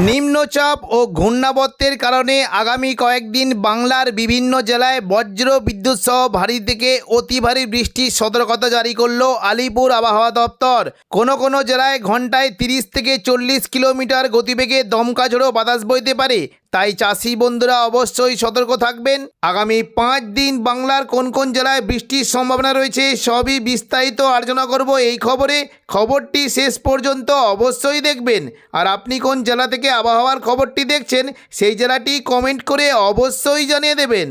নিম্নচাপ ও ঘূর্ণাবর্তের কারণে আগামী কয়েকদিন বাংলার বিভিন্ন জেলায় বজ্র বিদ্যুৎ সহ ভারী থেকে অতি ভারী বৃষ্টির সতর্কতা জারি করল আলিপুর আবহাওয়া দপ্তর। কোনো জেলায় ঘন্টায় 30 থেকে 40 কিলোমিটার গতিবেগে দমকা ঝোড়ো বাতাস বইতে পারে, তাই চাষি বন্ধুরা অবশ্যই সতর্ক থাকবেন। আগামী 5 দিন বাংলার কোন জেলায় বৃষ্টির সম্ভাবনা রয়েছে সবই বিস্তারিত আলোচনা করব এই খবরটি শেষ পর্যন্ত অবশ্যই দেখবেন। আর আপনি কোন জেলা থেকে আবহাওয়ার খবরটি দেখছেন সেই জেলাটি কমেন্ট করে অবশ্যই জানিয়ে দেবেন।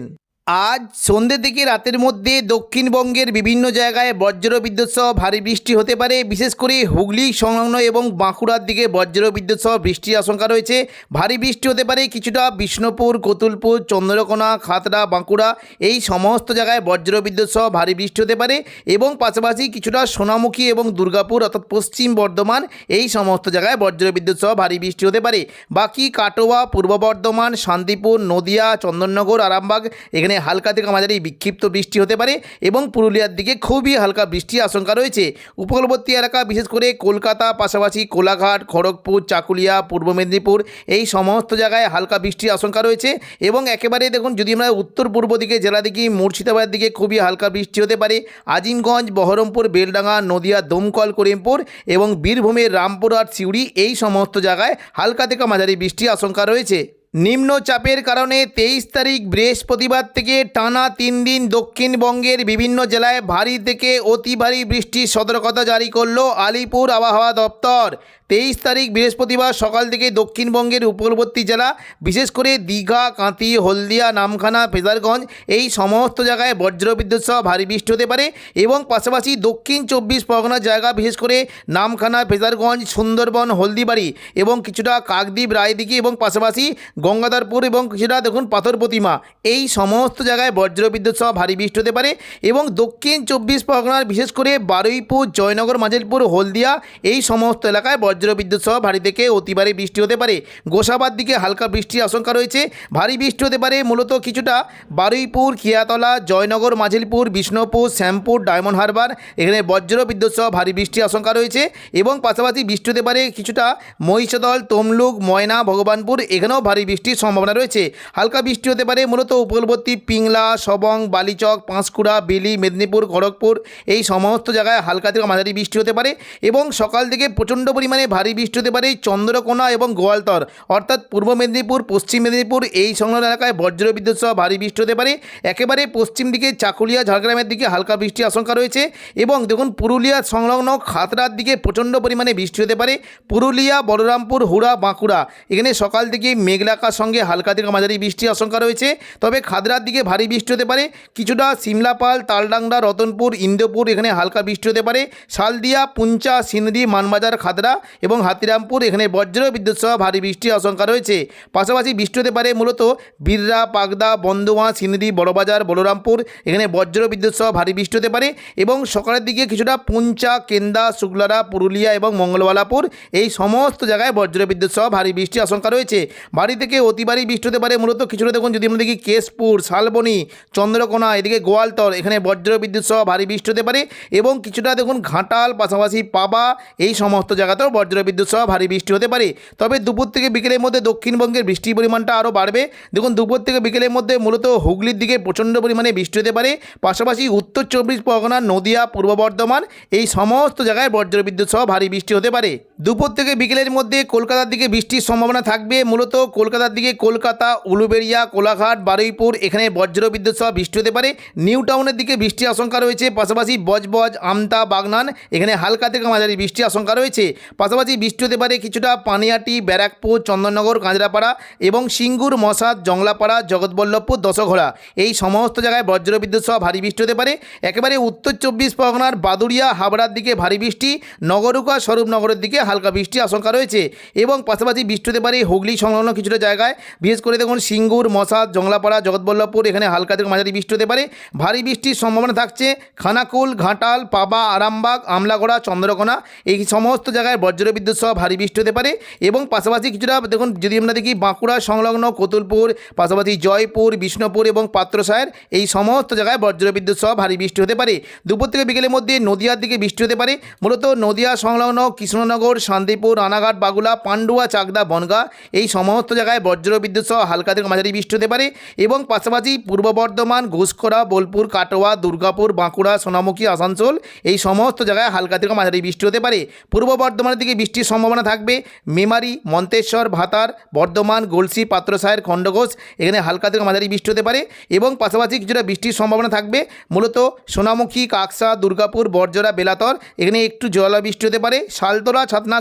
আজ সন্ধ্যে থেকে রাতের মধ্যে দক্ষিণবঙ্গের বিভিন্ন জায়গায় বজ্র বিদ্যুৎ সহ ভারী বৃষ্টি হতে পারে। বিশেষ করে হুগলি সংলগ্ন এবং বাঁকুড়ার দিকে বজ্র বিদ্যুৎ সহ বৃষ্টির আশঙ্কা রয়েছে। ভারী বৃষ্টি হতে পারে কিছুটা বিষ্ণুপুর, কতুলপুর, চন্দ্রকোনা, খাতড়া, বাঁকুড়া এই সমস্ত জায়গায় বজ্র বিদ্যুৎ সহ ভারী বৃষ্টি হতে পারে এবং পাশাপাশি কিছুটা সোনামুখী এবং দুর্গাপুর অর্থাৎ পশ্চিম বর্ধমান এই সমস্ত জায়গায় বজ্র বিদ্যুৎ সহ ভারী বৃষ্টি হতে পারে। বাকি কাটোয়া, পূর্ব বর্ধমান, শান্তিপুর, নদিয়া, চন্দননগর, আরামবাগ এখানে হালকা থেকে মাঝারি বিক্ষিপ্ত বৃষ্টি হতে পারে এবং পুরুলিয়ার দিকে খুবই হালকা বৃষ্টির আশঙ্কা রয়েছে। উপকূলবর্তী এলাকা বিশেষ করে কলকাতা, পাশাপাশি কোলাঘাট, খড়গপুর, চাকুলিয়া, পূর্ব মেদিনীপুর এই সমস্ত জায়গায় হালকা বৃষ্টির আশঙ্কা রয়েছে। এবং একেবারে দেখুন, যদি আমরা উত্তর পূর্ব দিকে জেলা দেখি, মুর্শিদাবাদের দিকে খুবই হালকা বৃষ্টি হতে পারে। আজিমগঞ্জ, বহরমপুর, বেলডাঙ্গা, নদিয়া, দমকল, করিমপুর এবং বীরভূমের রামপুরহাট, সিউড়ি এই সমস্ত জায়গায় হালকা থেকে মাঝারি বৃষ্টির আশঙ্কা রয়েছে। নিম্নচাপের কারণে 23 তারিখ বৃহস্পতিবার থেকে টানা 3 দিন দক্ষিণবঙ্গের বিভিন্ন জেলায় ভারী থেকে অতি ভারী বৃষ্টির সতর্কতা জারি করল আলিপুর আবহাওয়া দপ্তর। 23 তারিখ বৃহস্পতিবার সকাল থেকে দক্ষিণবঙ্গের উপকূলবর্তী জেলা বিশেষ করে দীঘা, কাঁথি, হলদিয়া, নামখানা, ফেজারগঞ্জ এই সমস্ত জায়গায় বজ্রবিদ্যুৎ সহ ভারী বৃষ্টি হতে পারে এবং পাশাপাশি দক্ষিণ 24 পরগনার জায়গা বিশেষ করে নামখানা, ফেজারগঞ্জ, সুন্দরবন, হলদিবাড়ি এবং কিছুটা কাকদ্বীপ, রায়দিঘি এবং পাশাপাশি গঙ্গাধরপুর এবং কিছুটা দেখুন পাথর প্রতিমা এই সমস্ত জায়গায় বজ্রবিদ্যুৎ সহ ভারী বৃষ্টি হতে পারে এবং দক্ষিণ 24 পরগনার বিশেষ করে বারুইপুর, জয়নগর, মাঝেরপুর, হলদিয়া এই সমস্ত এলাকায় বজ্রবিদ্যুৎ সহ ভারী থেকে অতি ভারী বৃষ্টি হতে পারে। গোসাবার দিকে হালকা বৃষ্টির আশঙ্কা রয়েছে। ভারী বৃষ্টি হতে পারে মূলত কিছুটা বারুইপুর, কিয়াতলা, জয়নগর, মাঝিলপুর, বিষ্ণুপুর, শ্যামপুর, ডায়মন্ড হারবার এখানে বজ্রবিদ্যুৎ সহ ভারী বৃষ্টির আশঙ্কা রয়েছে এবং পাশাপাশি বৃষ্টি হতে পারে কিছুটা মহিষাদল, তমলুক, ময়না, ভগবানপুর এখানেও ভারী বৃষ্টির সম্ভাবনা রয়েছে। হালকা বৃষ্টি হতে পারে মূলত উপকূলবর্তী পিংলা, সবং, বালিচক, পাঁশকুড়া, বেলি, মেদিনীপুর, খড়গপুর এই সমস্ত জায়গায় হালকা থেকে মাঝারি বৃষ্টি হতে পারে এবং সকাল থেকে প্রচণ্ড পরিমাণে ভারী বৃষ্টি হতে পারে চন্দ্রকোনা এবং গোয়ালতর অর্থাৎ পূর্ব মেদিনীপুর, পশ্চিম মেদিনীপুর এই সংলগ্ন এলাকায় বজ্রবিদ্যুৎ সহ ভারী বৃষ্টি হতে পারে। একেবারে পশ্চিম দিকে চাকুলিয়া, ঝাড়গ্রামের দিকে হালকা বৃষ্টির আশঙ্কা রয়েছে এবং দেখুন পুরুলিয়া সংলগ্ন খাতড়ার দিকে প্রচণ্ড পরিমাণে বৃষ্টি হতে পারে। পুরুলিয়া, বলরামপুর, হুড়া, বাঁকুড়া এখানে সকাল থেকে মেঘলাকার সঙ্গে হালকা থেকে মাঝারি বৃষ্টির আশঙ্কা রয়েছে। তবে খাতড়ার দিকে ভারী বৃষ্টি হতে পারে কিছুটা সিমলাপাল, তালডাংরা, রতনপুর, ইন্দোপুর এখানে হালকা বৃষ্টি হতে পারে। শালদিয়া, পুঞ্চা, সিন্দি, মানবাজার, খাতড়া এবং হাতিরামপুর এখানে বজ্র বিদ্যুৎ সহ ভারী বৃষ্টির আশঙ্কা রয়েছে। পাশাপাশি বৃষ্টি হতে পারে মূলত বিররা, পাগদা, বন্দোয়া, সিন্দি, বড়বাজার, বলরামপুর এখানে বজ্র বিদ্যুৎ সহ ভারী বৃষ্টি হতে পারে এবং সকালের দিকে কিছুটা পুঞ্চা, কেন্দা, শুক্লারা, পুরুলিয়া এবং মঙ্গলবালাপুর এই সমস্ত জায়গায় বজ্র বিদ্যুৎ সহ ভারী বৃষ্টির আশঙ্কা রয়েছে। ভারী থেকে অতি ভারী বৃষ্টি হতে পারে মূলত কিছুটা দেখুন, যদি আমরা দেখি কেশপুর, শালবনী, চন্দ্রকোনা এদিকে গোয়ালতর এখানে বজ্র বিদ্যুৎ সহ ভারী বৃষ্টি হতে পারে এবং কিছুটা দেখুন ঘাটাল, পাশাপাশি পাবা এই সমস্ত জায়গাতেও বজ্রবিদ্যুৎ সহ ভারী বৃষ্টি হতে পারে। তবে দুপুর থেকে বিকেলের মধ্যে দক্ষিণবঙ্গের বৃষ্টির পরিমাণটা আরও বাড়বে। দেখুন দুপুর থেকে বিকেলের মধ্যে মূলত হুগলির দিকে প্রচণ্ড পরিমাণে বৃষ্টি হতে পারে, পাশাপাশি উত্তর 24 পরগনা, নদিয়া, পূর্ব বর্ধমান এই সমস্ত জায়গায় বজ্রবিদ্যুৎ সহ ভারী বৃষ্টি হতে পারে। দুপুর থেকে বিকেলের মধ্যে কলকাতার দিকে বৃষ্টির সম্ভাবনা থাকবে মূলত কলকাতার দিকে কলকাতা, উলুবেড়িয়া, কোলাঘাট, বারুইপুর এখানে বজ্রবিদ্যুৎ সহ বৃষ্টি হতে পারে। নিউ টাউনের দিকে বৃষ্টির আশঙ্কা রয়েছে। পাশাপাশি বজবজ, আমতা, বাগনান এখানে হালকা থেকে মাঝারি বৃষ্টির আশঙ্কা রয়েছে। পাশাপাশি বৃষ্টি হতে পারে কিছুটা পানিয়াটি, ব্যারাকপুর, চন্দননগর, কাঁচরাপাড়া এবং সিঙ্গুর, মশাদ, জংলাপাড়া, জগৎবল্লভপুর, দশঘোড়া এই সমস্ত জায়গায় বজ্রবিদ্যুৎ সহ ভারী বৃষ্টি হতে পারে। একেবারে উত্তর 24 পরগনার বাদুড়িয়া, হাবড়ার দিকে ভারী বৃষ্টি, নগরুকা, স্বরূপনগরের দিকে হালকা বৃষ্টির আশঙ্কা রয়েছে এবং পাশাপাশি বৃষ্টি হতে পারে হুগলি সংলগ্ন কিছুটা জায়গায় বিশেষ করে দেখুন সিঙ্গুর, মশাদ, জংলাপাড়া, জগৎবল্লভপুর এখানে হালকা থেকে মাঝারি বৃষ্টি হতে পারে। ভারী বৃষ্টির সম্ভাবনা থাকছে খানাকুল, ঘাটাল, পাবা, আরামবাগ, আমলাগড়া, চন্দ্রকোনা এই সমস্ত জায়গায় বজ্রবিদ্যুৎ সহ ভারী বৃষ্টি হতে পারে এবং পাশাপাশি কিছুটা দেখুন, যদি আমরা দেখি বাঁকুড়া সংলগ্ন কতুলপুর, পাশাপাশি জয়পুর, বিষ্ণুপুর এবং পাত্রসায়ের এই সমস্ত জায়গায় বজ্রবিদ্যুৎ সহ ভারী বৃষ্টি হতে পারে। দুপুর থেকে বিকেলের মধ্যে নদিয়ার দিকে বৃষ্টি হতে পারে মূলত নদিয়া সংলগ্ন কৃষ্ণনগর, শান্তিপুর, রানাঘাট, বাগুলা, পান্ডুয়া, চাকদা, বনগাঁ এই সমস্ত জায়গায় বজ্রবিদ্যুৎ সহ হালকা থেকে মাঝারি বৃষ্টি হতে পারে। এবং পাশাপাশি পূর্ব বর্ধমান, ঘুষখোরা, বোলপুর, কাটোয়া, দুর্গাপুর, বাঁকুড়া, সোনামুখী, আসানসোল এই সমস্ত জায়গায় হালকা থেকে মাঝারি বৃষ্টি হতে পারে। পূর্ব বর্ধমানের দিকে বৃষ্টির সম্ভাবনা থাকবে মেমারি, মন্তেশ্বর, ভাতার, বর্ধমান, গলসি, পাত্রসাহের, খণ্ডঘোষ এখানে হালকা থেকে মাঝারি বৃষ্টি হতে পারে। এবং পাশাপাশি কিছুটা বৃষ্টির সম্ভাবনা থাকবে মূলত সোনামুখী, কাকসা, দুর্গাপুর, বরজরা, বেলাতর এখানে একটু জলা বৃষ্টি হতে পারে। শালতোলা, ছাতনা,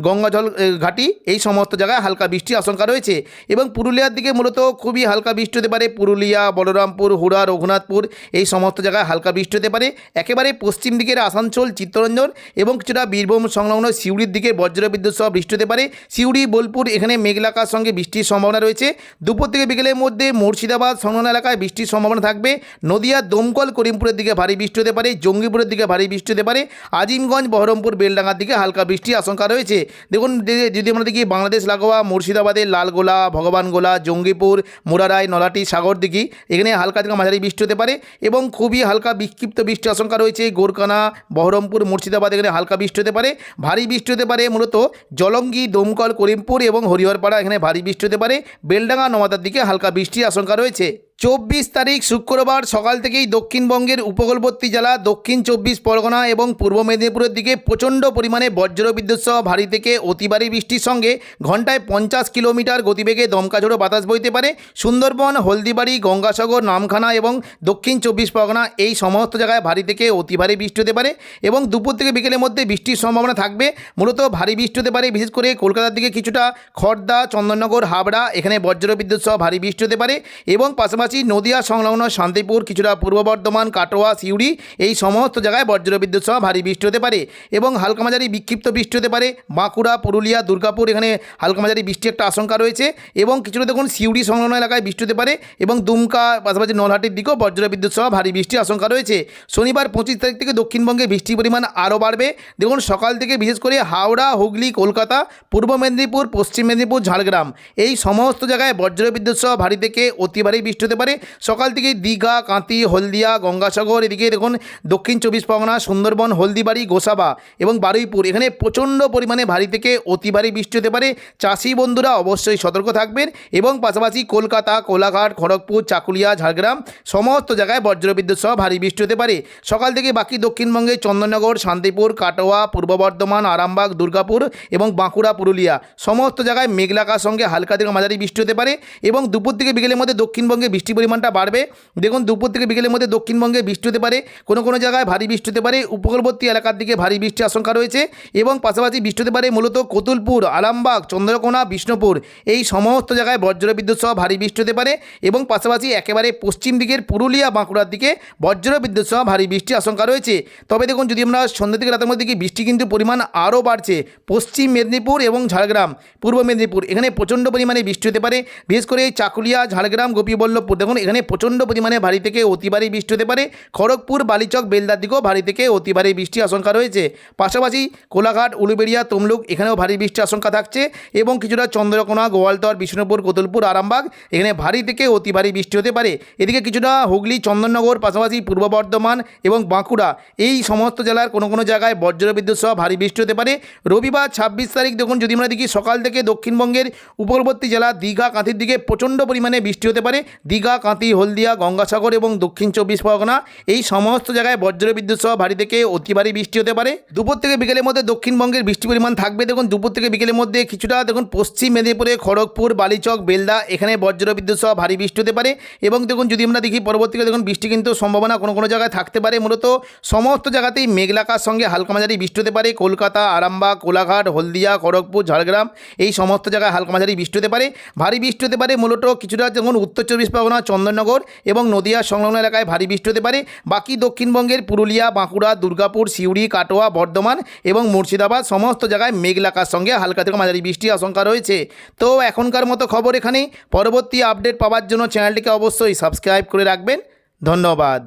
গঙ্গাজল ঘাটি এই সমস্ত জায়গায় হালকা বৃষ্টির আশঙ্কা রয়েছে। এবং পুরুলিয়ার দিকে মূলত খুবই হালকা বৃষ্টি হতে পারে। পুরুলিয়া, বলরামপুর, হুড়া, রঘুনাথপুর এই সমস্ত জায়গায় হালকা বৃষ্টি হতে পারে। একেবারে পশ্চিম দিকের আসানসোল, চিত্তরঞ্জন এবং কিছুটা বীরভূম সংলগ্ন সিউড়ির দিকে বজ্রবিদ্যুৎ সহ বৃষ্টি হতে পারে। সিউড়ি, বোলপুর এখানে মেঘলাকার সঙ্গে বৃষ্টির সম্ভাবনা রয়েছে। দুপুর থেকে বিকেলের মধ্যে মুর্শিদাবাদ সংলগ্ন এলাকায় বৃষ্টির সম্ভাবনা থাকবে। নদিয়া, দমকল, করিমপুরের দিকে ভারী বৃষ্টি হতে পারে। জঙ্গিপুরের দিকে ভারী বৃষ্টি হতে পারে। আজিমগঞ্জ, বহরমপুর, বেলডাঙ্গার দিকে হালকা বৃষ্টির আশঙ্কা রয়েছে। দেখুন যদি আমরা দেখি বাংলাদেশ লাগোয়া মুর্শিদাবাদের লালগোলা, ভগবানগোলা, জঙ্গিপুর, মুরারাই, নলাটি, সাগরদিঘি এখানে হালকা থেকে মাঝারি বৃষ্টি হতে পারে। এবং খুবই হালকা বিক্ষিপ্ত বৃষ্টির আশঙ্কা রয়েছে গোরকানা, বহরমপুর, মুর্শিদাবাদ এখানে হালকা বৃষ্টি হতে পারে। ভারী বৃষ্টি হতে পারে মূলত জলঙ্গি, দমকল, করিমপুর এবং হরিহরপাড়া এখানে ভারী বৃষ্টি হতে পারে। বেলডাঙ্গা, নওয়াদার দিকে হালকা বৃষ্টির আশঙ্কা রয়েছে। 24 তারিখ শুক্রবার সকাল থেকেই দক্ষিণবঙ্গের উপকূলবর্তী জেলা দক্ষিণ 24 পরগনা এবং পূর্ব মেদিনীপুরের দিকে প্রচণ্ড পরিমাণে বজ্রবিদ্যুৎ সহ ভারী থেকে অতি ভারী বৃষ্টির সঙ্গে ঘন্টায় 50 কিলোমিটার গতিবেগে দমকা ঝোড়ো বাতাস বইতে পারে। সুন্দরবন, হলদিবাড়ি, গঙ্গাসাগর, নামখানা এবং দক্ষিণ 24 পরগনা এই সমস্ত জায়গায় ভারী থেকে অতি ভারী বৃষ্টি হতে পারে। এবং দুপুর থেকে বিকেলের মধ্যে বৃষ্টির সম্ভাবনা থাকবে। মূলত ভারী বৃষ্টি হতে পারে বিশেষ করে কলকাতার দিকে কিছুটা খড়দা, চন্দননগর, হাবড়া এখানে বজ্রবিদ্যুৎ সহ ভারী বৃষ্টি হতে পারে। এবং পাশাপাশি নদিয়া সংলগ্ন শান্তিপুর, কিছুটা পূর্ব বর্ধমান, কাটোয়া, সিউড়ি এই সমস্ত জায়গায় বজ্রবিদ্যুৎ সহ ভারী বৃষ্টি হতে পারে। এবং হালকা মাঝারি বিক্ষিপ্ত বৃষ্টি হতে পারে বাঁকুড়া, পুরুলিয়া, দুর্গাপুর এখানে হালকা মাঝারি বৃষ্টির একটা আশঙ্কা রয়েছে। এবং কিছুটা দেখুন সিউড়ি সংলগ্ন এলাকায় বৃষ্টি হতে পারে। এবং দুমকা, পাশাপাশি নলহাটির দিকেও বজ্রবিদ্যুৎ সহ ভারী বৃষ্টির আশঙ্কা রয়েছে। শনিবার 25 তারিখ থেকে দক্ষিণবঙ্গে বৃষ্টির পরিমাণ আরও বাড়বে। দেখুন সকাল থেকে বিশেষ করে হাওড়া, হুগলি, কলকাতা, পূর্ব মেদিনীপুর, পশ্চিম মেদিনীপুর, ঝাড়গ্রাম এই সমস্ত জায়গায় বজ্রবিদ্যুৎ সহ ভারী থেকে অতি ভারী বৃষ্টি হতে পারে। সকাল থেকে দীঘা, কাঁতি, হলদিয়া, গঙ্গাসাগর এদিকে দেখুন দক্ষিণ 24 পরগনা, সুন্দরবন, হলদিবাড়ি, গোসাবা এবং বারুইপুর এখানে প্রচণ্ড পরিমাণে ভারী থেকে অতি ভারী বৃষ্টি হতে পারে। চাষি বন্ধুরা অবশ্যই সতর্ক থাকবেন। এবং পাশাপাশি কলকাতা, কোলাঘাট, খড়গপুর, চাকুলিয়া, ঝাড়গ্রাম সমস্ত জায়গায় বজ্রবিদ্যুৎ সহ ভারী বৃষ্টি হতে পারে। সকাল থেকে বাকি দক্ষিণবঙ্গে চন্দননগর, শান্তিপুর, কাটোয়া, পূর্ব বর্ধমান, আরামবাগ, দুর্গাপুর এবং বাঁকুড়া, পুরুলিয়া সমস্ত জায়গায় মেঘলাকার সঙ্গে হালকা থেকে মাঝারি বৃষ্টি হতে পারে। এবং দুপুর থেকে বিকেলের মধ্যে দক্ষিণবঙ্গে বৃষ্টির পরিমাণটা বাড়বে। দেখুন দুপুর থেকে বিকেলের মধ্যে দক্ষিণবঙ্গে বৃষ্টি হতে পারে। কোনো কোনো জায়গায় ভারী বৃষ্টি হতে পারে। উপকূলবর্তী এলাকার দিকে ভারী বৃষ্টির আশঙ্কা রয়েছে। এবং পাশাপাশি বৃষ্টি হতে পারে মূলত কতুলপুর, আরামবাগ, চন্দ্রকোনা, বিষ্ণুপুর এই সমস্ত জায়গায় বজ্রবিদ্যুৎ সহ ভারী বৃষ্টি হতে পারে। এবং পাশাপাশি একেবারে পশ্চিম দিকের পুরুলিয়া, বাঁকুড়ার দিকে বজ্রবিদ্যুৎ সহ ভারী বৃষ্টির আশঙ্কা রয়েছে। তবে দেখুন যদি আমরা সন্ধ্যা থেকে রাতের মধ্যে বৃষ্টি কিন্তু পরিমাণ আরও বাড়ছে। পশ্চিম মেদিনীপুর এবং ঝাড়গ্রাম, পূর্ব মেদিনীপুর এখানে প্রচণ্ড পরিমাণে বৃষ্টি হতে পারে। বিশেষ করে চাকুলিয়া, ঝাড়গ্রাম, গোপীবল্লভপুর দেখুন এখানে প্রচণ্ড পরিমাণে ভারী থেকে অতি ভারী বৃষ্টি হতে পারে। খড়গপুর, বালিচক, বেলদার দিকেও ভারী থেকে অতি ভারী বৃষ্টির আশঙ্কা রয়েছে। পাশাপাশি কোলাঘাট, উলুবেড়িয়া, তমলুক এখানেও ভারী বৃষ্টির আশঙ্কা থাকছে। এবং কিছুটা চন্দ্রকোনা, গোয়ালতর, বিষ্ণুপুর, কতুলপুর, আরামবাগ এখানে ভারী থেকে অতি ভারী বৃষ্টি হতে পারে। এদিকে কিছুটা হুগলি, চন্দননগর, পাশাপাশি পূর্ব বর্ধমান এবং বাঁকুড়া এই সমস্ত জেলার কোনো কোনো জায়গায় বজ্রবিদ্যুৎ সহ ভারী বৃষ্টি হতে পারে। রবিবার 26 তারিখ দেখুন যদি আমরা দেখি সকাল থেকে দক্ষিণবঙ্গের উপকূলবর্তী জেলা দীঘা, কাঁথির দিকে প্রচণ্ড পরিমাণে বৃষ্টি হতে পারে। দীঘা, কাঁথি, হলদিয়া, গঙ্গাসাগর এবং দক্ষিণ 24 পরগনা এই সমস্ত জায়গায় বজ্রবিদ্যুৎ সহ ভারী থেকে অতি ভারী বৃষ্টি হতে পারে। দুপুর থেকে বিকেলের মধ্যে দক্ষিণবঙ্গের বৃষ্টির পরিমাণ থাকবে। দেখুন দুপুর থেকে বিকেলের মধ্যে কিছুটা দেখুন পশ্চিম মেদিনীপুরে খড়গপুর, বালিচক, বেলদা এখানে বজ্রবিদ্যুৎ সহ ভারী বৃষ্টি হতে পারে। এবং দেখুন যদি আমরা দেখি পরবর্তীকালে দেখুন বৃষ্টি কিন্তু সম্ভাবনা কোনো কোনো জায়গায় থাকতে পারে। মূলত সমস্ত জায়গাতেই মেঘলাকার সঙ্গে হালকা মাঝারি বৃষ্টি হতে পারে। কলকাতা, আরামবাগ, কোলাঘাট, হলদিয়া, খড়গপুর, ঝাড়গ্রাম এই সমস্ত জায়গায় হালকা মাঝারি বৃষ্টি হতে পারে। ভারী বৃষ্টি হতে পারে মূলত কিছুটা যেমন উত্তর 24 পরগনা, চন্দননগর এবং নদিয়া সংলগ্ন এলাকায় ভারী বৃষ্টি হতে পারে। বাকি দক্ষিণবঙ্গের পুরুলিয়া, বাঁকুড়া, দুর্গাপুর, সিউড়ি, কাটোয়া, বর্ধমান এবং মুর্শিদাবাদ সমস্ত জায়গায় মেঘলাকার সঙ্গে হালকা থেকে মাঝারি বৃষ্টির আশঙ্কা রয়েছে। তো এখনকার মতো খবর এখানেই। পরবর্তী আপডেট পাওয়ার জন্য চ্যানেলটিকে অবশ্যই সাবস্ক্রাইব করে রাখবেন। ধন্যবাদ।